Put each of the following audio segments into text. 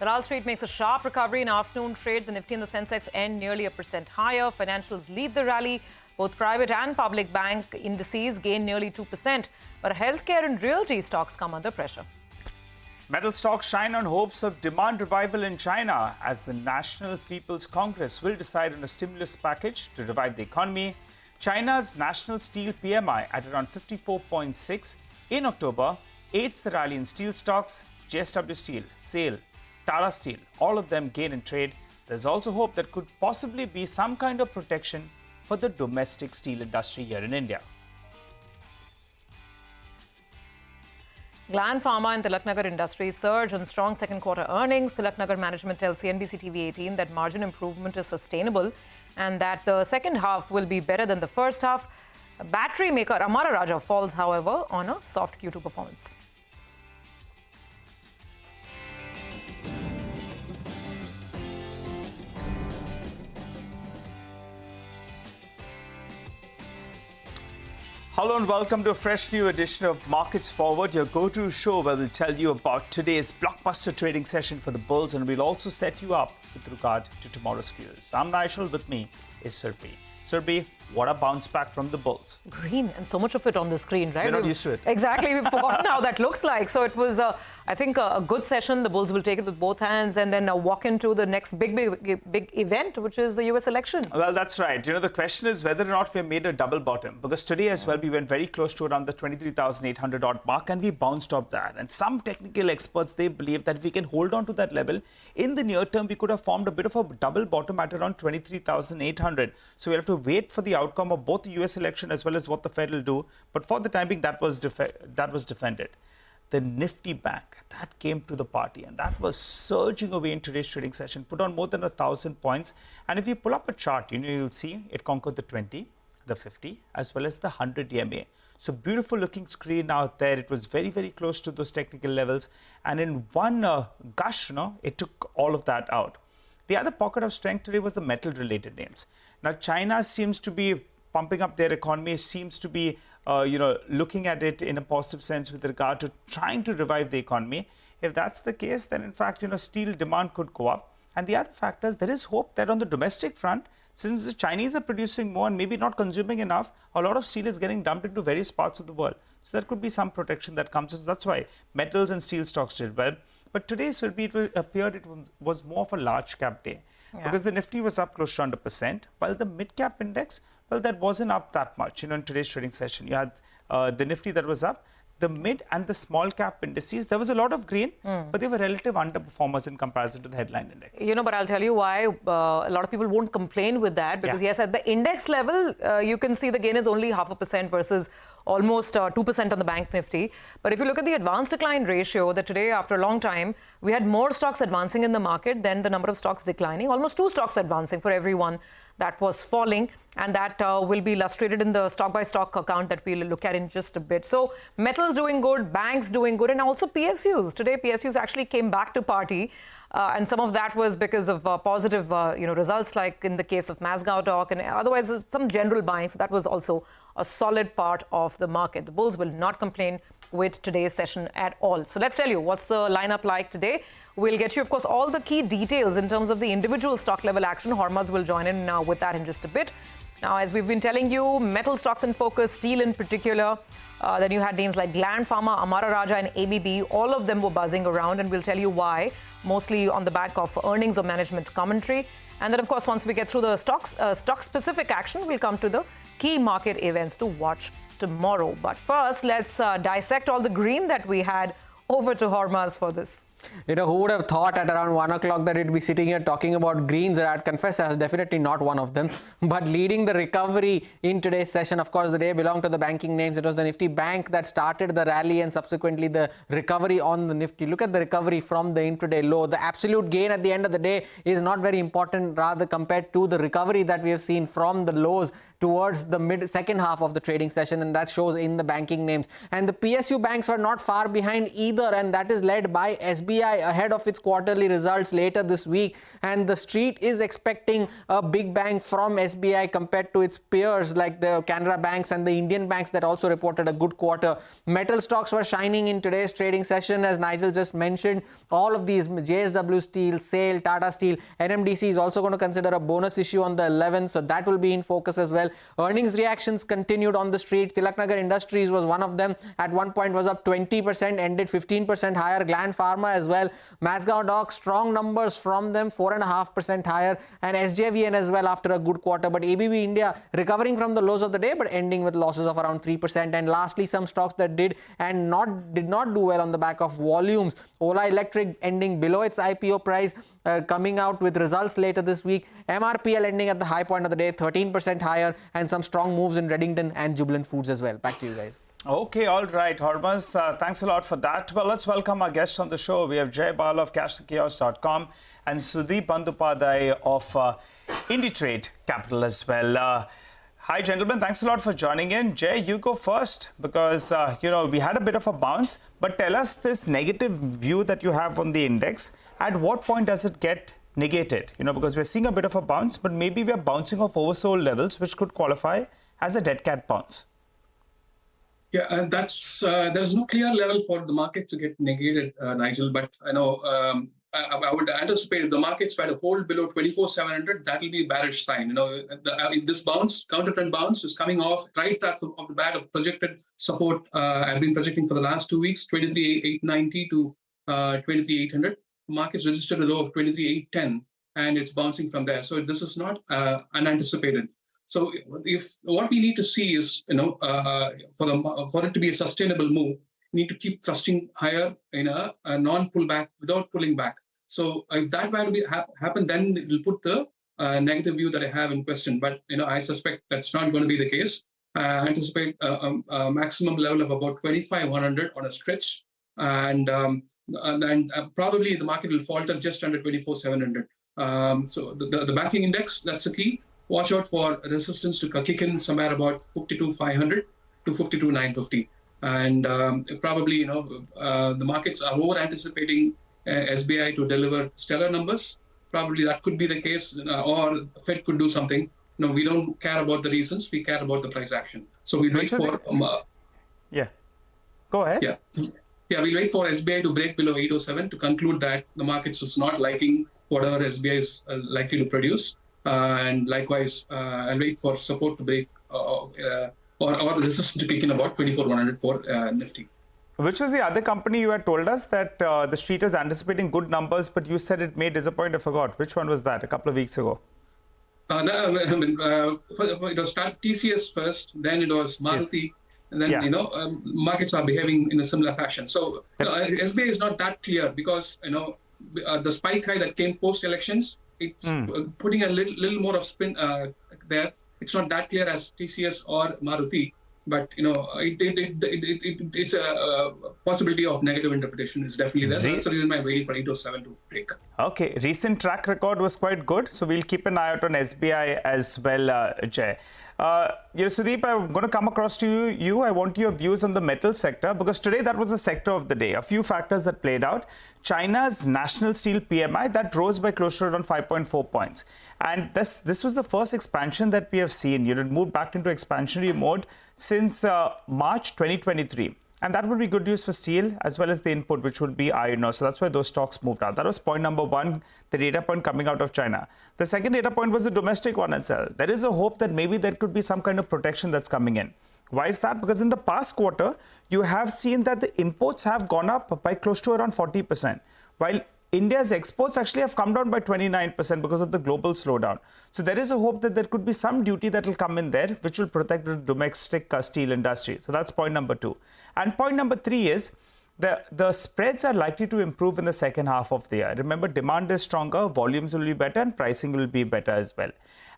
The Wall Street makes a sharp recovery in afternoon trade. The Nifty and the sensex end nearly 1% higher. Financials lead the rally. Both private and public bank indices gain nearly 2%. But healthcare and realty stocks come under pressure. Metal stocks shine on hopes of demand revival in China as the National People's Congress will decide on a stimulus package to revive the economy. China's national steel PMI at around 54.6 in October aids the rally in steel stocks. JSW Steel, SAIL, Tata Steel, all of them gain in trade. There's also hope that could possibly be some kind of protection for the domestic steel industry here in India. Gland Pharma and Tilaknagar Industries surge on strong second quarter earnings. Tilaknagar management tells CNBC TV18 that margin improvement is sustainable and that the second half will be better than the first half. Battery maker Amara Raja falls, however, on a soft Q2 performance. Hello and welcome to a fresh new edition of Markets Forward, your go-to show where we'll tell you about today's blockbuster trading session for the bulls, and we'll also set you up with regard to tomorrow's cues. I'm Naishal, with me is Sudip. Sudip, what a bounce back from the bulls. Green, and so much of it on the screen, right? We're not used to it. Exactly, we've forgotten how that looks like. So it was, I think, a good session. The bulls will take it with both hands and then walk into the next big event, which is the US election. Well, that's right. The question is whether or not we made a double bottom, because today as well we went very close to around the 23,800 odd mark and we bounced off that. And some technical experts, they believe that if we can hold on to that level in the near term, we could have formed a bit of a double bottom at around 23,800. So we'll have to wait for the outcome of both the US election as well as what the Fed will do. But for the time being, that was defended. The Nifty bank, that came to the party and that was surging away in today's trading session, put on more than 1,000 points. And if you pull up a chart, you'll see it conquered the 20, the 50, as well as the 100 EMA. So beautiful looking screen out there. It was very, very close to those technical levels. And in one gush, it took all of that out. The other pocket of strength today was the metal related names. Now, China seems to be pumping up their economy, seems to be looking at it in a positive sense with regard to trying to revive the economy. If that's the case, then in fact, steel demand could go up. And the other factor is there is hope that on the domestic front, since the Chinese are producing more and maybe not consuming enough, a lot of steel is getting dumped into various parts of the world. So there could be some protection that comes in. So that's why metals and steel stocks did well. But today, it appeared it was more of a large cap day. Yeah. Because the Nifty was up close to 100%, while the mid cap index, well, that wasn't up that much. In today's trading session, you had the Nifty that was up. The mid and the small cap indices, there was a lot of green, but they were relative underperformers in comparison to the headline index. But I'll tell you why a lot of people won't complain with that, because yes, at the index level, you can see the gain is only 0.5% versus almost 2% on the bank Nifty. But if you look at the advance decline ratio, that today, after a long time, we had more stocks advancing in the market than the number of stocks declining. Almost 2 stocks advancing for every one that was falling, and that will be illustrated in the stock-by-stock account that we'll look at in just a bit. So metals doing good, banks doing good, and also PSUs. Today, PSUs actually came back to party. And some of that was because of positive, results, like in the case of Masgao Dock, and otherwise some general buying. So that was also a solid part of the market. The bulls will not complain with today's session at all. So let's tell you what's the lineup like today. We'll get you, of course, all the key details in terms of the individual stock level action. Hormaz will join in with that in just a bit. Now, as we've been telling you, metal stocks in focus, steel in particular. Then you had names like Gland Pharma, Amara Raja and ABB. All of them were buzzing around, and we'll tell you why, mostly on the back of earnings or management commentary. And then, of course, once we get through the stock-specific action, we'll come to the key market events to watch tomorrow. But first, let's dissect all the green that we had. Over to Hormaz for this. Who would have thought at around 1 o'clock that it'd be sitting here talking about greens? And I'd confess I was definitely not one of them. But leading the recovery in today's session, of course, the day belonged to the banking names. It was the Nifty Bank that started the rally and subsequently the recovery on the Nifty. Look at the recovery from the intraday low. The absolute gain at the end of the day is not very important, rather compared to the recovery that we have seen from the lows towards the second half of the trading session, and that shows in the banking names. And the PSU banks were not far behind either, and that is led by SBI SBI ahead of its quarterly results later this week, and the street is expecting a big bang from SBI compared to its peers like the Canara banks and the Indian banks that also reported a good quarter. Metal stocks were shining in today's trading session, as Nigel just mentioned. All of these, JSW Steel, SAIL, Tata Steel, NMDC is also going to consider a bonus issue on the 11th, so that will be in focus as well. Earnings reactions continued on the street. Tilaknagar Industries was one of them. At one point was up 20%, ended 15% higher. Gland Pharma as well. Masgao Dock, strong numbers from them, 4.5% higher. And SJVN as well after a good quarter. But ABB India recovering from the lows of the day, but ending with losses of around 3%. And lastly, some stocks that did not do well on the back of volumes. Ola Electric ending below its IPO price, coming out with results later this week. MRPL ending at the high point of the day, 13% higher, and some strong moves in Reddington and Jubilant Foods as well. Back to you guys. Okay, all right, Hormuz, thanks a lot for that. Well, let's welcome our guests on the show. We have Jai Bala of cashthekiosk.com and Sudip Bandyopadhyay of Inditrade Capital as well. Hi, gentlemen. Thanks a lot for joining in. Jay, you go first because, we had a bit of a bounce. But tell us this negative view that you have on the index. At what point does it get negated? Because we're seeing a bit of a bounce, but maybe we're bouncing off oversold levels, which could qualify as a dead cat bounce. Yeah, there's no clear level for the market to get negated, Nigel. But I know I would anticipate if the markets were to hold below 24,700, that will be a bearish sign. This bounce, counter-trend bounce, is coming off right off the bat of projected support. I've been projecting for the last 2 weeks, 23,890 to 23,800. Markets registered a low of 23,810, and it's bouncing from there. So this is not unanticipated. So if what we need to see is, for it to be a sustainable move, we need to keep thrusting higher in a non-pullback without pulling back. So if that were to happen, then it will put the negative view that I have in question. But I suspect that's not going to be the case. I anticipate a maximum level of about 2,500 on a stretch, and probably the market will falter just under 24,700. So the banking index, that's the key. Watch out for resistance to kick in somewhere about 52,500 to 52,950. And probably, the markets are over anticipating SBI to deliver stellar numbers. Probably that could be the case, or Fed could do something. We don't care about the reasons. We care about the price action. So we wait for... yeah. Go ahead. Yeah, we wait for SBI to break below 807 to conclude that the markets is not liking whatever SBI is likely to produce. And likewise, I'll wait for support to break or the resistance to kick in about 24,100 for Nifty. Which was the other company you had told us that the street is anticipating good numbers, but you said it may disappoint? I forgot. Which one was that a couple of weeks ago? It was TCS first, then it was Maruti, yes. And then, markets are behaving in a similar fashion. So SBI is not that clear because, the spike high that came post-elections, it's putting a little more of spin there. It's not that clear as TCS or Maruti, but it's a possibility of negative interpretation is definitely there. That's the reason I'm waiting for 807 to break. Okay, recent track record was quite good, so we'll keep an eye out on SBI as well, Jay. Sudip, I'm going to come across to you. I want your views on the metal sector because today that was the sector of the day. A few factors that played out. China's national steel PMI that rose by close to around 5.4 points. And this was the first expansion that we have seen. It moved back into expansionary mode since March 2023. And that would be good news for steel as well as the input, which would be iron ore. So that's why those stocks moved out. That was point number one, the data point coming out of China. The second data point was the domestic one itself. There is a hope that maybe there could be some kind of protection that's coming in. Why is that? Because in the past quarter, you have seen that the imports have gone up by close to around 40%, while India's exports actually have come down by 29% because of the global slowdown. So there is a hope that there could be some duty that will come in there, which will protect the domestic steel industry. So that's point number two. And point number three is the spreads are likely to improve in the second half of the year. Remember, demand is stronger, volumes will be better, and pricing will be better as well.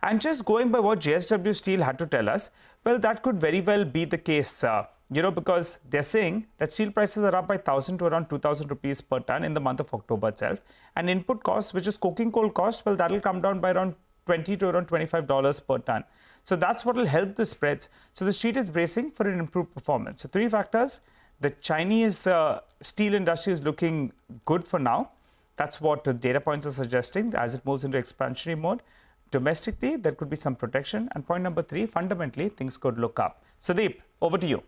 And just going by what JSW Steel had to tell us, well, that could very well be the case. Because they're saying that steel prices are up by 1,000 to around 2,000 rupees per ton in the month of October itself. And input cost, which is coking coal cost, well, that will come down by around $20 to around $25 per ton. So that's what will help the spreads. So the street is bracing for an improved performance. So three factors: The Chinese steel industry is looking good for now. That's what the data points are suggesting as it moves into expansionary mode. Domestically, there could be some protection. And point number 3, fundamentally, things could look up. Sudip, over to you.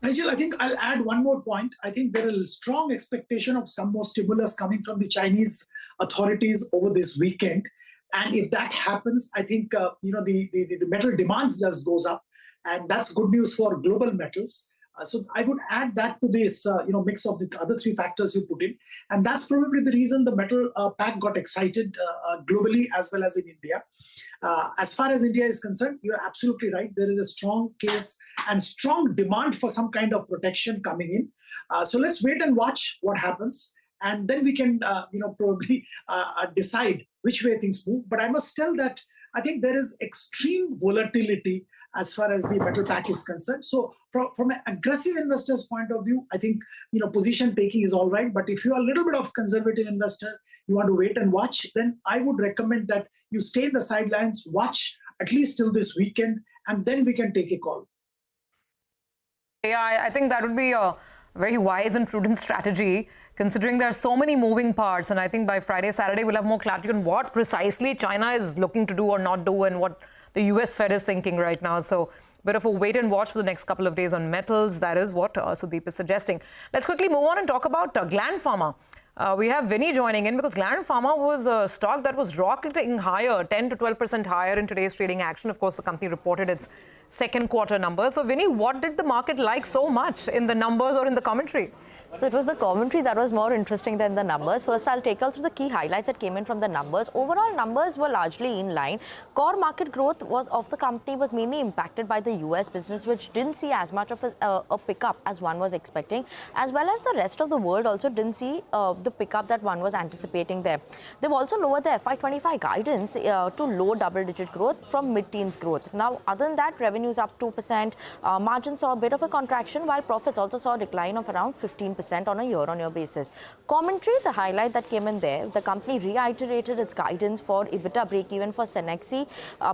Nigel, I think I'll add one more point. I think there is a strong expectation of some more stimulus coming from the Chinese authorities over this weekend. And if that happens, I think the metal demands just goes up, and that's good news for global metals. So I would add that to this mix of the other 3 factors you put in, and that's probably the reason the metal pack got excited globally as well as in India. As far as India is concerned, you're absolutely right. There is a strong case and strong demand for some kind of protection coming in. So let's wait and watch what happens, and then we can probably decide which way things move. But I must tell that I think there is extreme volatility as far as the metal pack is concerned. So from an aggressive investor's point of view, I think position taking is all right. But if you're a little bit of conservative investor, you want to wait and watch, then I would recommend that you stay in the sidelines, watch at least till this weekend, and then we can take a call. Yeah, I think that would be a very wise and prudent strategy, considering there are so many moving parts. And I think by Friday, Saturday, we'll have more clarity on what precisely China is looking to do or not do, and what the US Fed is thinking right now. So a bit of a wait and watch for the next couple of days on metals. That is what Sudip is suggesting. Let's quickly move on and talk about Gland Pharma. We have Vinny joining in because Gland Pharma was a stock that was rocketing higher, 10 to 12% higher in today's trading action. Of course, the company reported its second quarter numbers. So, Vinny, what did the market like so much in the numbers or in the commentary? So it was the commentary that was more interesting than the numbers. First, I'll take you through the key highlights that came in from the numbers. Overall, numbers were largely in line. Core market growth of the company was mainly impacted by the US business, which didn't see as much of a pickup as one was expecting, as well as the rest of the world also didn't see the pickup that one was anticipating there. They've also lowered the FY25 guidance to low double-digit growth from mid-teens growth. Now, other than that, revenues up 2%, margins saw a bit of a contraction, while profits also saw a decline of around 15% on a year-on-year basis. Commentary, the highlight that came in there, the company reiterated its guidance for EBITDA break-even for Senexi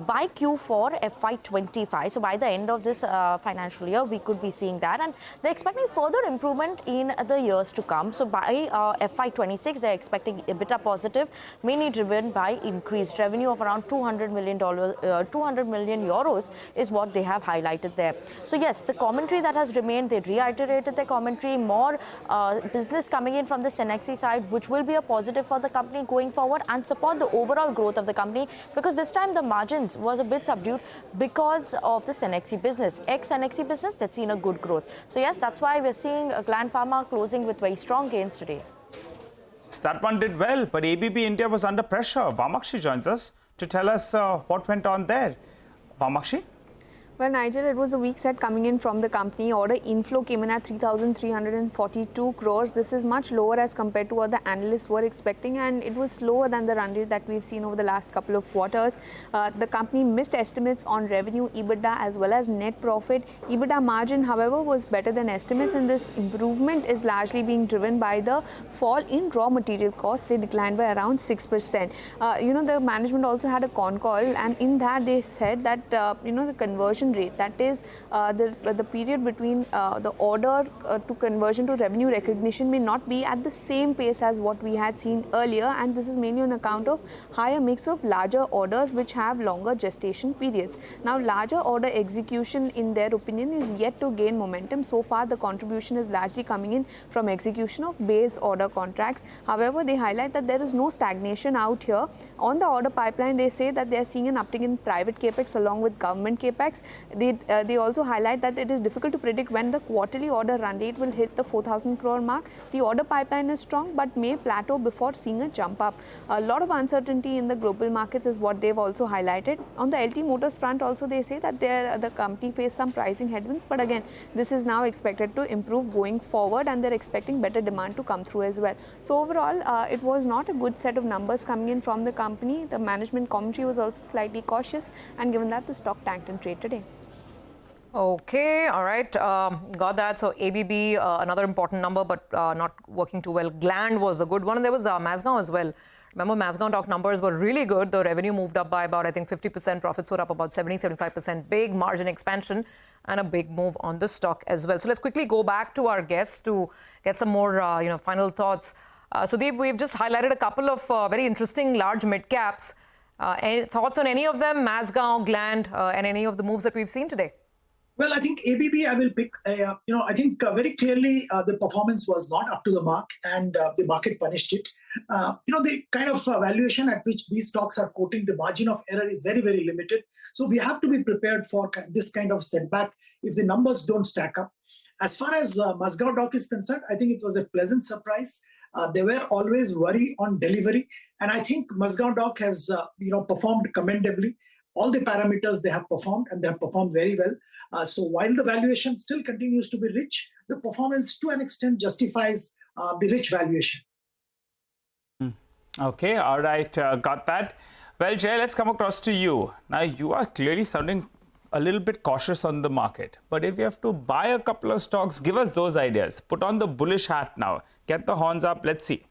by Q4 FY25. So by the end of this financial year, we could be seeing that, and they're expecting further improvement in the years to come. So by FY26, they're expecting EBITDA positive, mainly driven by increased revenue of around 200 million euros is what they have highlighted there. So yes, the commentary that has remained, they reiterated their commentary, more business coming in from the Senexi side, which will be a positive for the company going forward and support the overall growth of the company, because this time the margins was a bit subdued because of the Senexi business. Ex-Senexi business, that's seen a good growth. So yes, that's why we're seeing Gland Pharma closing with very strong gains today. That one did well, but ABB India was under pressure. Vamakshi joins us to tell us what went on there. Vamakshi? Well, Nigel, it was a weak set coming in from the company. Order inflow came in at 3,342 crores. This is much lower as compared to what the analysts were expecting, and it was slower than the run rate that we've seen over the last couple of quarters. The company missed estimates on revenue, EBITDA, as well as net profit. EBITDA margin, however, was better than estimates, and this improvement is largely being driven by the fall in raw material costs. They declined by around 6%. The management also had a con call, and in that they said that, the conversion rate, that is the period between the order to conversion to revenue recognition, may not be at the same pace as what we had seen earlier, and this is mainly on account of higher mix of larger orders which have longer gestation periods. Now, larger order execution, in their opinion, is yet to gain momentum. So far, the contribution is largely coming in from execution of base order contracts. However, they highlight that there is no stagnation out here. On the order pipeline, they say that they are seeing an uptick in private capex along with government capex. They also highlight that it is difficult to predict when the quarterly order run rate will hit the 4,000 crore mark. The order pipeline is strong but may plateau before seeing a jump up. A lot of uncertainty in the global markets is what they've also highlighted. On the LT Motors front also, they say that the company faced some pricing headwinds, but again, this is now expected to improve going forward, and they're expecting better demand to come through as well. So overall, it was not a good set of numbers coming in from the company. The management commentary was also slightly cautious, and given that, the stock tanked in trade today. Okay, all right, got that. So ABB, another important number, but not working too well. Gland was a good one, and there was Mazgaon as well. Remember, Mazgaon stock numbers were really good. The revenue moved up by about, I think, 50%. Profits were up about 70-75%. Big margin expansion. and a big move on the stock as well. So let's quickly go back to our guests to get some more final thoughts. Sudip, we've just highlighted a couple of very interesting large mid caps. Any thoughts on any of them, Mazgaon, Gland, and any of the moves that we've seen today? Well, I think ABB, I will pick. I think very clearly the performance was not up to the mark, and the market punished it. The kind of valuation at which these stocks are quoting, the margin of error is very, very limited. So we have to be prepared for this kind of setback if the numbers don't stack up. As far as Mazgaon Dock is concerned, I think it was a pleasant surprise. They were always worried on delivery, and I think Mazgaon Dock has performed commendably. All the parameters they have performed, and they have performed very well. So while the valuation still continues to be rich, the performance to an extent justifies the rich valuation. Okay, all right, got that. Well, Jai, let's come across to you. Now, you are clearly sounding a little bit cautious on the market. But if you have to buy a couple of stocks, give us those ideas. Put on the bullish hat now. Get the horns up. Let's see.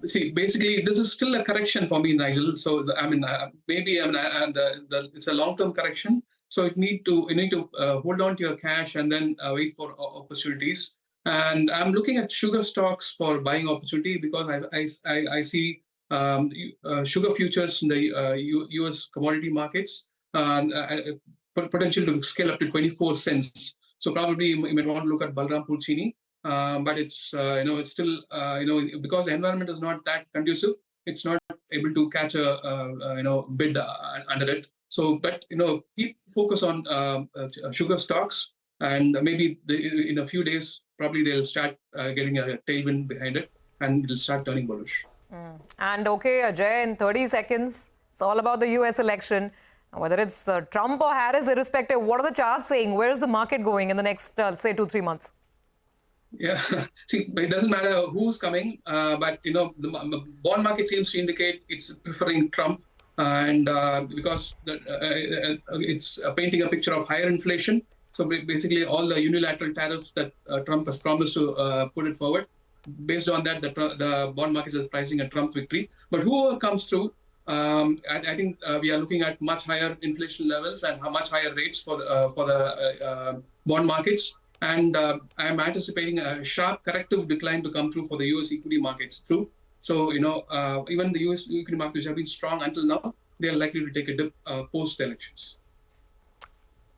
See, basically, this is still a correction for me, Nigel. So, it's a long-term correction. So, you need to hold on to your cash and then wait for opportunities. And I'm looking at sugar stocks for buying opportunity because I see sugar futures in the U.S. commodity markets potential to scale up to 24 cents. So, probably you might want to look at Balrampur Chini. But it's it's still because the environment is not that conducive, it's not able to catch a bid under it. So, but keep focus on sugar stocks, and maybe in a few days probably they'll start getting a tailwind behind it, and it'll start turning bullish. And okay, Ajay, in 30 seconds, it's all about the US election. Whether it's Trump or Harris, irrespective, what are the charts saying? Where is the market going in the next, say, 2-3 months? Yeah, see, it doesn't matter who's coming, but the bond market seems to indicate it's preferring Trump, and because it's painting a picture of higher inflation. So basically, all the unilateral tariffs that Trump has promised to put it forward, based on that, the bond market is pricing a Trump victory. But whoever comes through, I think we are looking at much higher inflation levels and much higher rates for the bond markets. And I'm anticipating a sharp corrective decline to come through for the U.S. equity markets too. So, even the U.S. equity markets, which have been strong until now, they are likely to take a dip post-elections.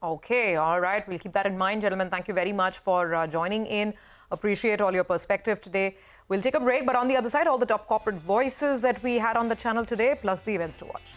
Okay, all right. We'll keep that in mind, gentlemen. Thank you very much for joining in. Appreciate all your perspective today. We'll take a break, but on the other side, all the top corporate voices that we had on the channel today, plus the events to watch.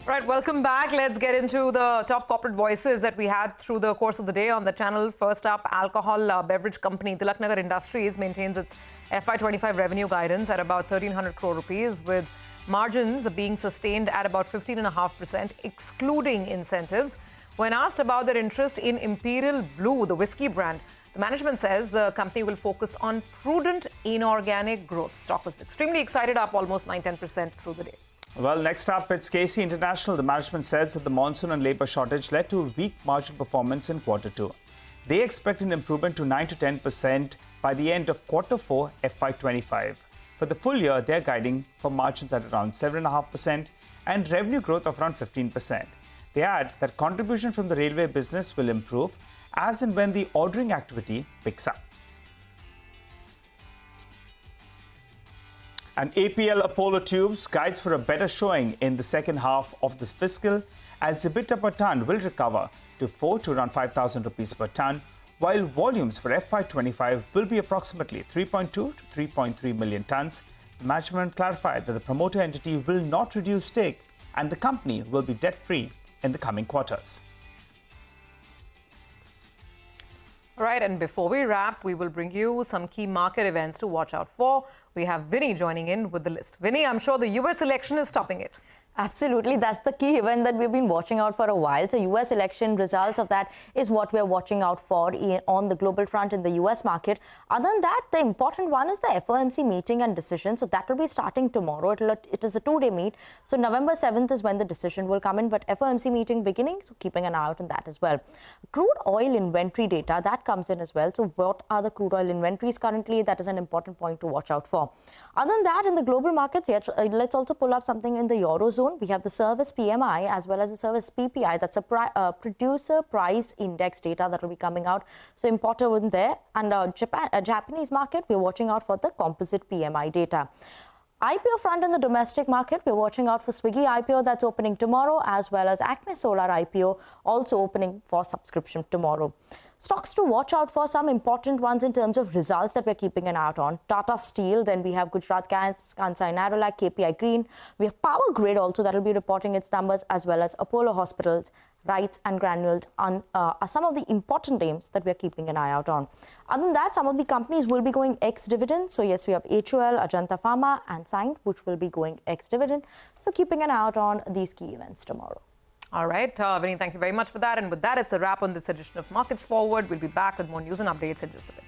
Right, welcome back. Let's get into the top corporate voices that we had through the course of the day on the channel. First up, alcohol beverage company Tilaknagar Industries maintains its FY25 revenue guidance at about 1,300 crore rupees, with margins being sustained at about 15.5%, excluding incentives. When asked about their interest in Imperial Blue, the whiskey brand, the management says the company will focus on prudent inorganic growth. Stock was extremely excited, up almost 9-10% through the day. Well, next up, it's KC International. The management says that the monsoon and labour shortage led to weak margin performance in Q2. They expect an improvement to 9 to 10% by the end of Q4 FY25. For the full year, they're guiding for margins at around 7.5% and revenue growth of around 15%. They add that contribution from the railway business will improve as and when the ordering activity picks up. And APL Apollo Tubes guides for a better showing in the second half of this fiscal, as EBITDA per ton will recover to 4 to around 5,000 rupees per ton, while volumes for FY25 will be approximately 3.2 to 3.3 million tons. The management clarified that the promoter entity will not reduce stake and the company will be debt-free in the coming quarters. All right, and before we wrap, we will bring you some key market events to watch out for. We have Vinny joining in with the list. Vinny, I'm sure the US election is topping it. Absolutely. That's the key event that we've been watching out for a while. So US election results of that is what we're watching out for on the global front in the US market. Other than that, the important one is the FOMC meeting and decision. So that will be starting tomorrow. It is a 2-day meet. So November 7th is when the decision will come in, but FOMC meeting beginning. So keeping an eye out on that as well. Crude oil inventory data, that comes in as well. So what are the crude oil inventories currently? That is an important point to watch out for. Other than that, in the global markets, let's also pull up something in the Eurozone. We have the service PMI as well as the service PPI. That's a producer price index data that will be coming out. So important there. And Japanese market, we're watching out for the composite PMI data. IPO front in the domestic market, we're watching out for Swiggy IPO that's opening tomorrow, as well as Acme Solar IPO also opening for subscription tomorrow. Stocks to watch out for, some important ones in terms of results that we're keeping an eye out on. Tata Steel, then we have Gujarat Gas, Kansai Nerolac, KPI Green. We have Power Grid also that will be reporting its numbers, as well as Apollo Hospitals, Rights and Granules are some of the important names that we're keeping an eye out on. Other than that, some of the companies will be going ex-dividend. So yes, we have HUL, Ajanta Pharma and Signed, which will be going ex-dividend. So keeping an eye out on these key events tomorrow. All right, Vinny, thank you very much for that. And with that, it's a wrap on this edition of Markets Forward. We'll be back with more news and updates in just a bit.